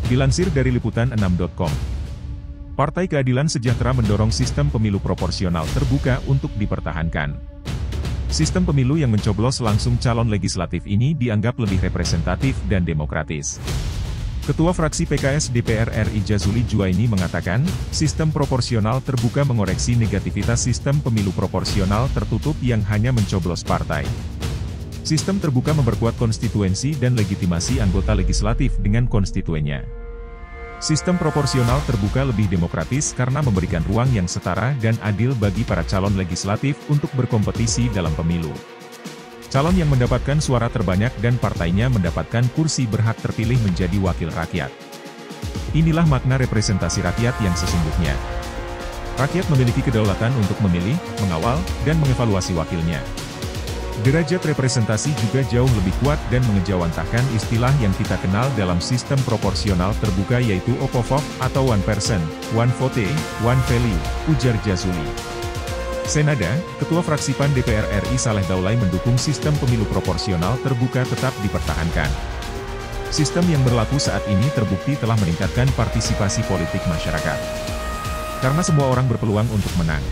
Dilansir dari Liputan6.com, Partai Keadilan Sejahtera mendorong sistem pemilu proporsional terbuka untuk dipertahankan. Sistem pemilu yang mencoblos langsung calon legislatif ini dianggap lebih representatif dan demokratis. Ketua fraksi PKS DPR RI Jazuli Juwaini mengatakan, sistem proporsional terbuka mengoreksi negativitas sistem pemilu proporsional tertutup yang hanya mencoblos partai. Sistem terbuka memperkuat konstituensi dan legitimasi anggota legislatif dengan konstituennya. Sistem proporsional terbuka lebih demokratis karena memberikan ruang yang setara dan adil bagi para calon legislatif untuk berkompetisi dalam pemilu. Calon yang mendapatkan suara terbanyak dan partainya mendapatkan kursi berhak terpilih menjadi wakil rakyat. Inilah makna representasi rakyat yang sesungguhnya. Rakyat memiliki kedaulatan untuk memilih, mengawal, dan mengevaluasi wakilnya. Derajat representasi juga jauh lebih kuat dan mengejawantahkan istilah yang kita kenal dalam sistem proporsional terbuka yaitu OPOVOT atau One Person, One Vote, One Value, ujar Jazuli. Senada, Ketua Fraksi PAN DPR RI Saleh Daulay mendukung sistem pemilu proporsional terbuka tetap dipertahankan. Sistem yang berlaku saat ini terbukti telah meningkatkan partisipasi politik masyarakat. Karena semua orang berpeluang untuk menang.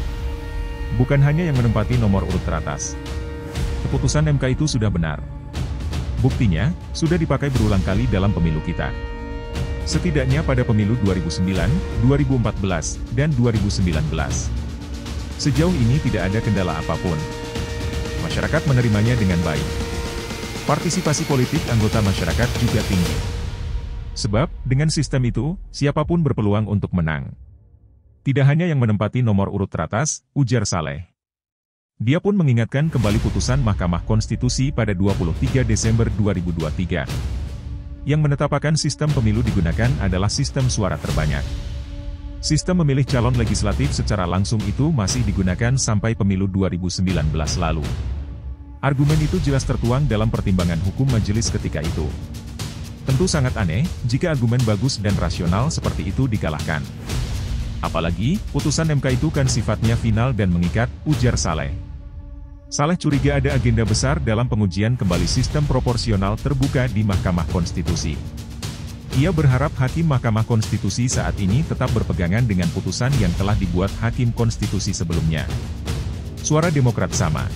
Bukan hanya yang menempati nomor urut teratas. Keputusan MK itu sudah benar. Buktinya, sudah dipakai berulang kali dalam pemilu kita. Setidaknya pada pemilu 2009, 2014, dan 2019. Sejauh ini tidak ada kendala apapun. Masyarakat menerimanya dengan baik. Partisipasi politik anggota masyarakat juga tinggi. Sebab, dengan sistem itu, siapapun berpeluang untuk menang. Tidak hanya yang menempati nomor urut teratas, ujar Saleh. Dia pun mengingatkan kembali putusan Mahkamah Konstitusi pada 23 Desember 2023. Yang menetapkan sistem pemilu digunakan adalah sistem suara terbanyak. Sistem memilih calon legislatif secara langsung itu masih digunakan sampai pemilu 2019 lalu. Argumen itu jelas tertuang dalam pertimbangan hukum majelis ketika itu. Tentu sangat aneh, jika argumen bagus dan rasional seperti itu dikalahkan. Apalagi, putusan MK itu kan sifatnya final dan mengikat, ujar Saleh. Saleh curiga ada agenda besar dalam pengujian kembali sistem proporsional terbuka di Mahkamah Konstitusi. Ia berharap Hakim Mahkamah Konstitusi saat ini tetap berpegangan dengan putusan yang telah dibuat Hakim Konstitusi sebelumnya. Suara Demokrat sama.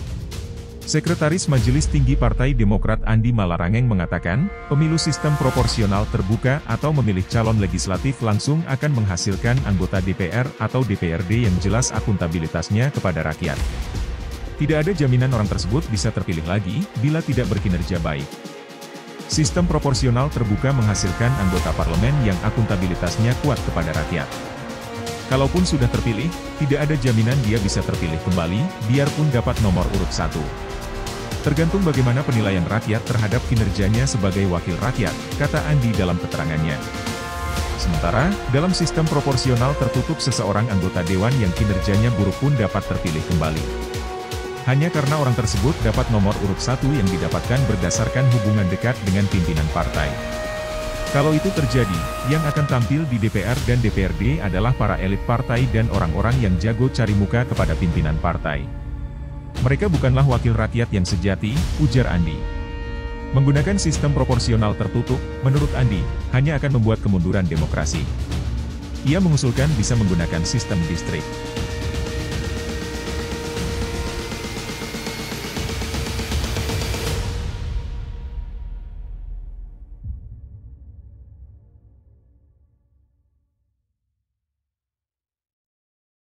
Sekretaris Majelis Tinggi Partai Demokrat Andi Malarangeng mengatakan, pemilu sistem proporsional terbuka atau memilih calon legislatif langsung akan menghasilkan anggota DPR atau DPRD yang jelas akuntabilitasnya kepada rakyat. Tidak ada jaminan orang tersebut bisa terpilih lagi bila tidak berkinerja baik. Sistem proporsional terbuka menghasilkan anggota parlemen yang akuntabilitasnya kuat kepada rakyat. Kalaupun sudah terpilih, tidak ada jaminan dia bisa terpilih kembali, biarpun dapat nomor urut 1. Tergantung bagaimana penilaian rakyat terhadap kinerjanya sebagai wakil rakyat, kata Andi dalam keterangannya. Sementara, dalam sistem proporsional tertutup seseorang anggota dewan yang kinerjanya buruk pun dapat terpilih kembali. Hanya karena orang tersebut dapat nomor urut 1 yang didapatkan berdasarkan hubungan dekat dengan pimpinan partai. Kalau itu terjadi, yang akan tampil di DPR dan DPRD adalah para elit partai dan orang-orang yang jago cari muka kepada pimpinan partai. Mereka bukanlah wakil rakyat yang sejati, ujar Andi. Menggunakan sistem proporsional tertutup, menurut Andi, hanya akan membuat kemunduran demokrasi. Ia mengusulkan bisa menggunakan sistem distrik.